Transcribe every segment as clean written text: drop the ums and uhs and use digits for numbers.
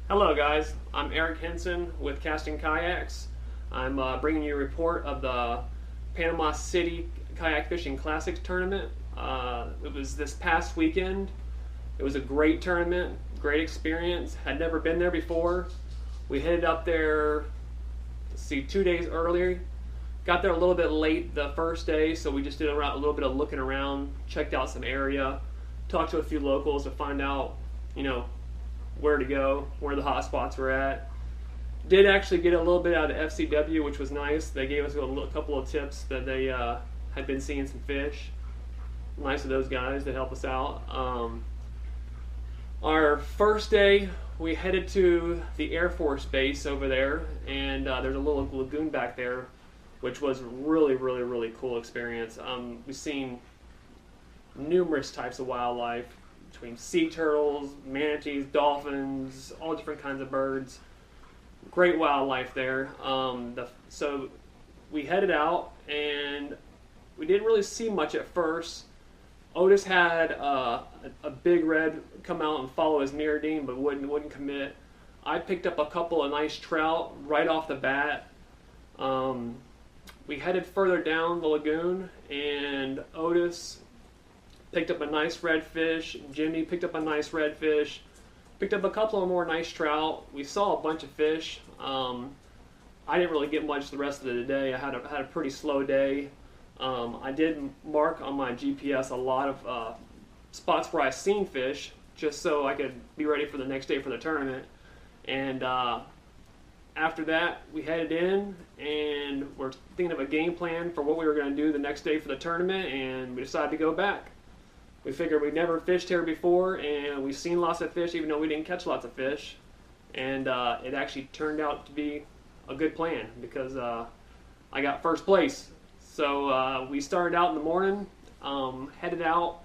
Hello guys, I'm Eric Henson with Casting Kayaks. I'm bringing you a report of the Panama City Kayak Fishing Classics tournament. It was this past weekend. It was a great tournament, great experience. Had never been there before. We headed up there, 2 days earlier. Got there a little bit late the first day, so we just did a little bit of looking around, checked out some area, talked to a few locals to find out, where to go, where the hot spots were at. Did actually get a little bit out of FCW, which was nice. They gave us a couple of tips that they had been seeing some fish. Nice of those guys to help us out. Our first day, we headed to the Air Force Base over there, and there's a little lagoon back there, which was really, really, really cool experience. We've seen numerous types of wildlife, between sea turtles, manatees, dolphins, all different kinds of birds. Great wildlife there. So we headed out, and we didn't really see much at first. Otis had a big red come out and follow his mirrodine, but wouldn't commit. I picked up a couple of nice trout right off the bat. We headed further down the lagoon, and Otis picked up a nice redfish. Jimmy picked up a nice redfish. Picked up a couple of more nice trout. We saw a bunch of fish. I didn't really get much the rest of the day. I had a pretty slow day. I did mark on my GPS a lot of spots where I seen fish, just so I could be ready for the next day for the tournament. And after that, we headed in, and we're thinking of a game plan for what we were going to do the next day for the tournament, and we decided to go back. We figured we'd never fished here before, and we've seen lots of fish, even though we didn't catch lots of fish. And it actually turned out to be a good plan, because I got first place. So we started out in the morning, headed out,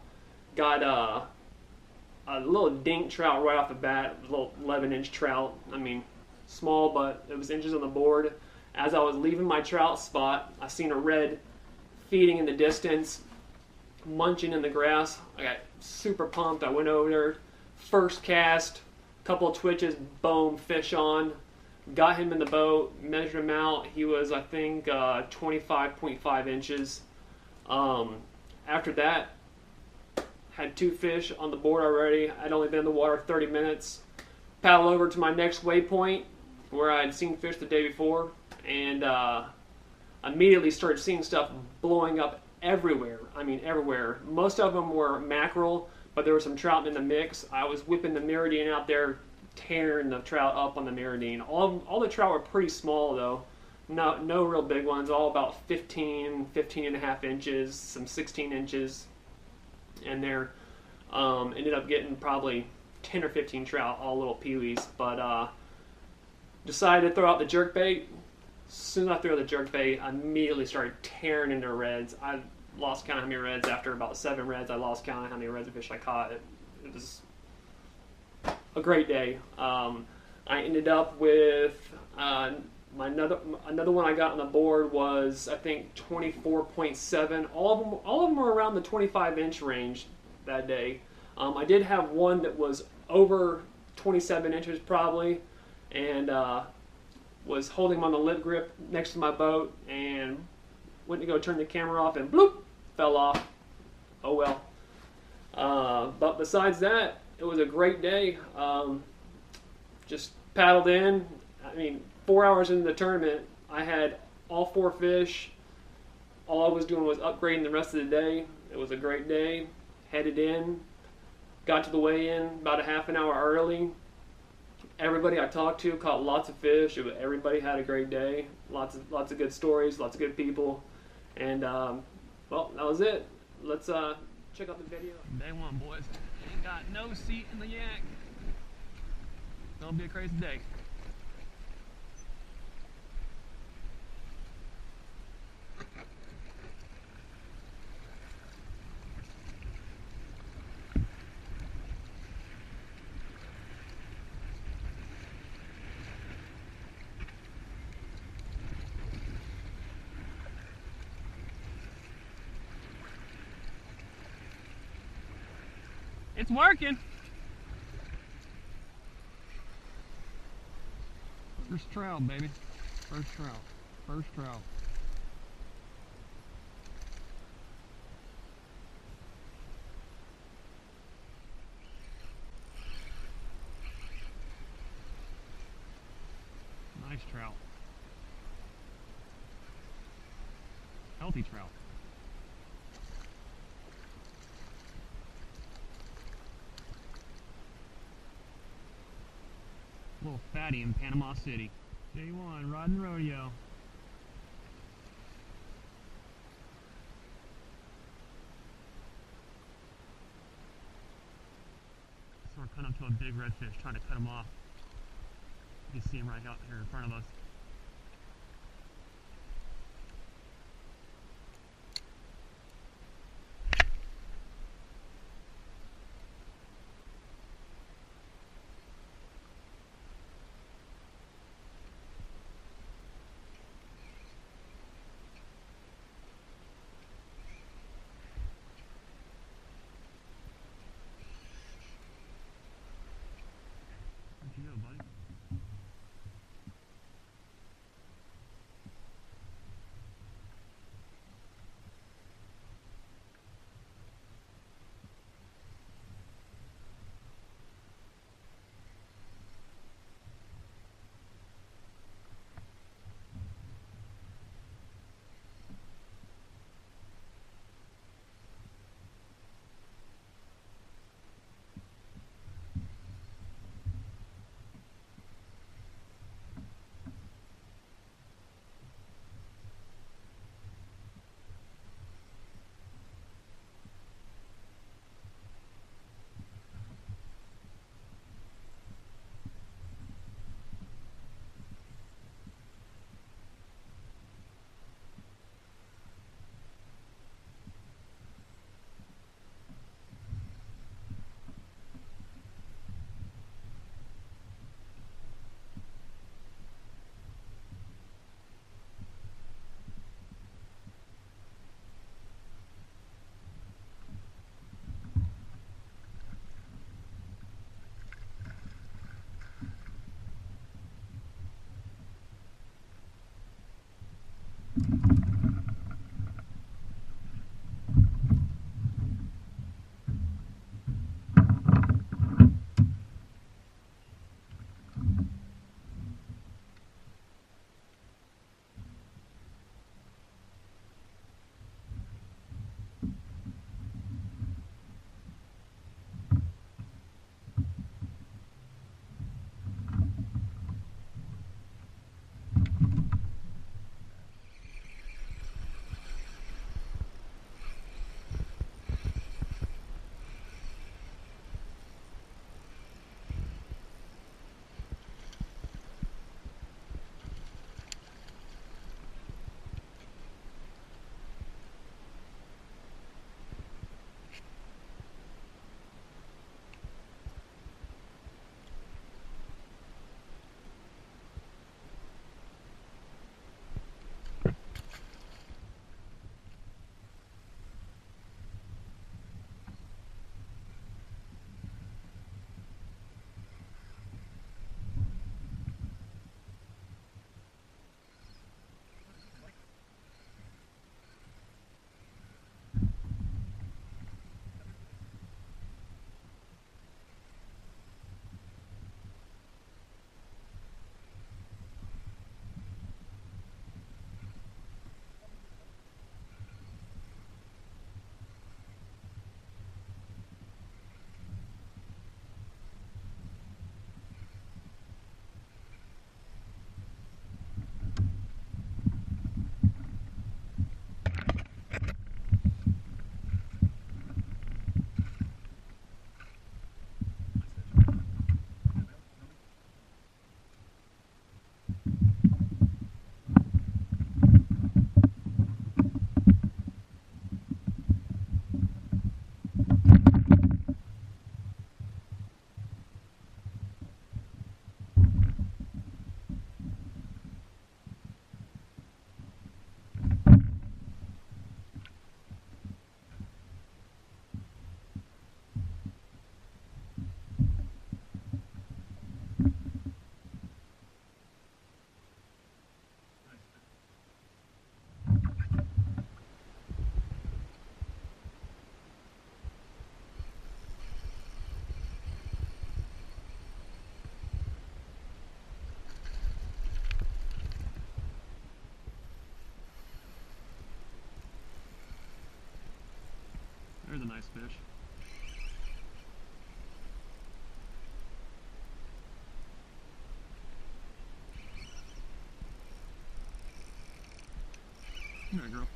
got a little dink trout right off the bat, a little 11-inch trout. I mean, small, but it was inches on the board. As I was leaving my trout spot, I seen a red feeding in the distance, munching in the grass. I got super pumped. I went over there, first cast, couple of twitches, boom, fish on. Got him in the boat, measured him out. He was, I think, 25.5 inches. After that, had 2 fish on the board already. I'd only been in the water 30 minutes. Paddled over to my next waypoint, where I had seen fish the day before, and immediately started seeing stuff blowing up everywhere. I mean, everywhere. Most of them were mackerel, but there was some trout in the mix. I was whipping the mirrodine out there, tearing the trout up on the mirrodine. All the trout were pretty small, though. No real big ones, all about 15 and a half inches, some 16 inches. And there ended up getting probably 10 or 15 trout, all little peewees. But decided to throw out the jerkbait. As soon as I threw out the jerkbait, I immediately started tearing into reds. I lost count of how many reds. After about 7 reds, I lost count of how many reds of fish I caught. It was a great day. I ended up with another one I got on the board was, I think, 24.7. All of them were around the 25-inch range that day. I did have one that was over 27 inches probably, and was holding him on the lip grip next to my boat, and went to go turn the camera off, and bloop, fell off. Oh well. But besides that, it was a great day. Just paddled in. I mean, 4 hours into the tournament, I had all 4 fish. All I was doing was upgrading the rest of the day. It was a great day. Headed in. Got to the weigh-in about a half an hour early. Everybody I talked to caught lots of fish. Everybody had a great day. Lots of good stories. Lots of good people. And well, that was it. Let's check out the video. Day 1, boys. Ain't got no seat in the yak. It's gonna be a crazy day. It's working. First trout, baby. First trout. First trout. Nice trout. Healthy trout. Little fatty in Panama City. J1, riding rodeo. So we're coming up to a big redfish, trying to cut him off. You can see him right out here in front of us. Where'd you go, buddy? a nice fish. Come here, girl.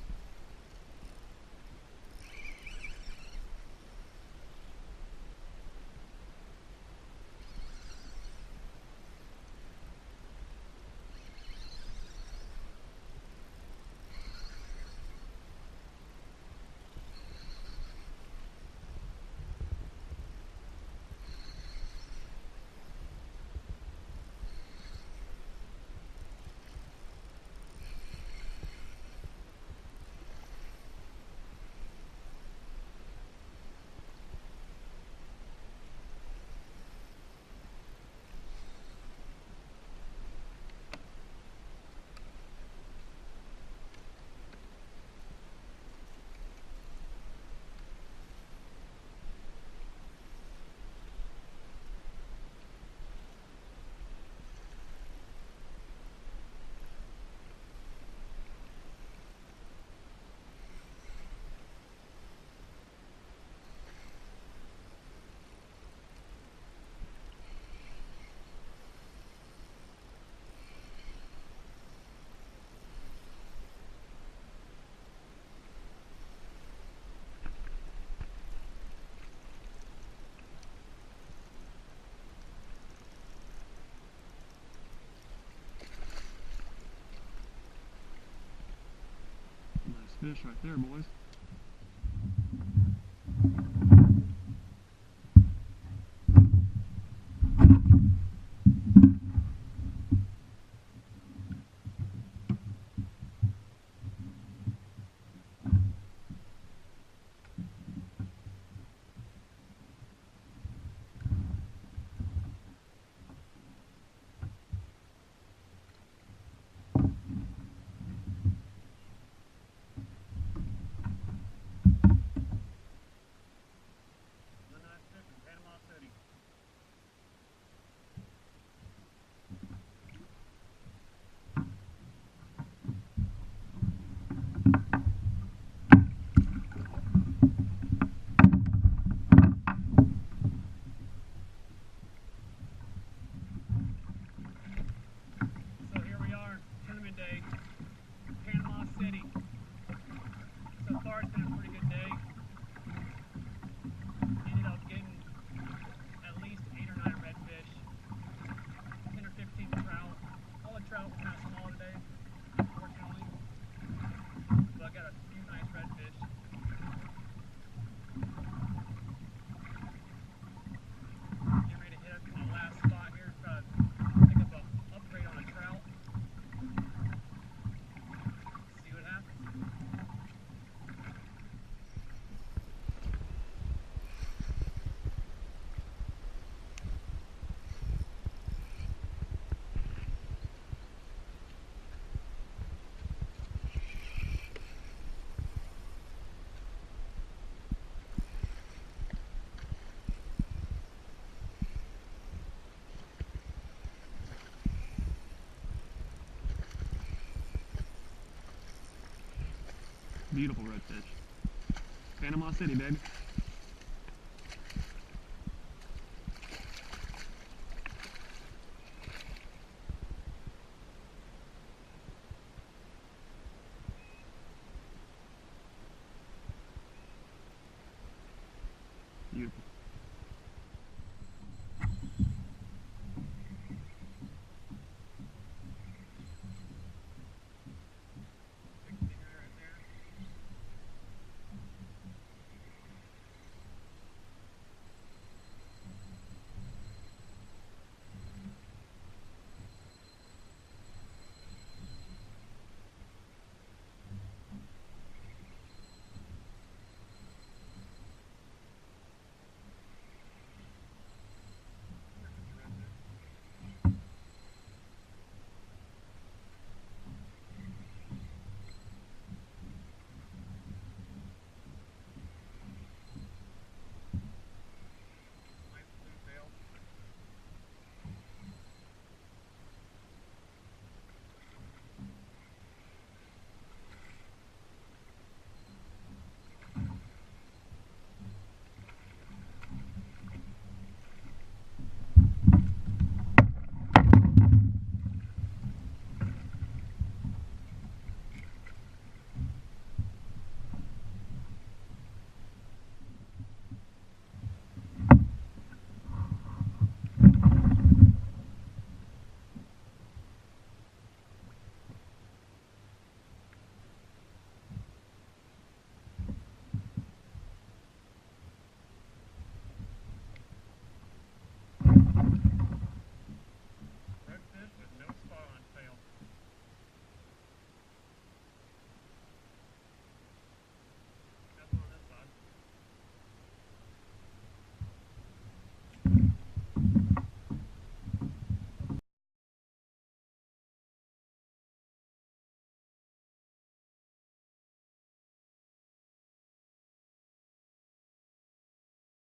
Nice fish right there, boys. Panama City. So here we are, tournament day, Panama City. So far it's been a pretty good day. Ended up getting at least 8 or 9 redfish, 10 or 15 trout. All the trout were kind of small today, unfortunately, but I got a few nice redfish. Getting ready to hit my last spot here, try to pick up an upgrade on a trout. See what happens. Beautiful redfish. Panama City, baby. Beautiful.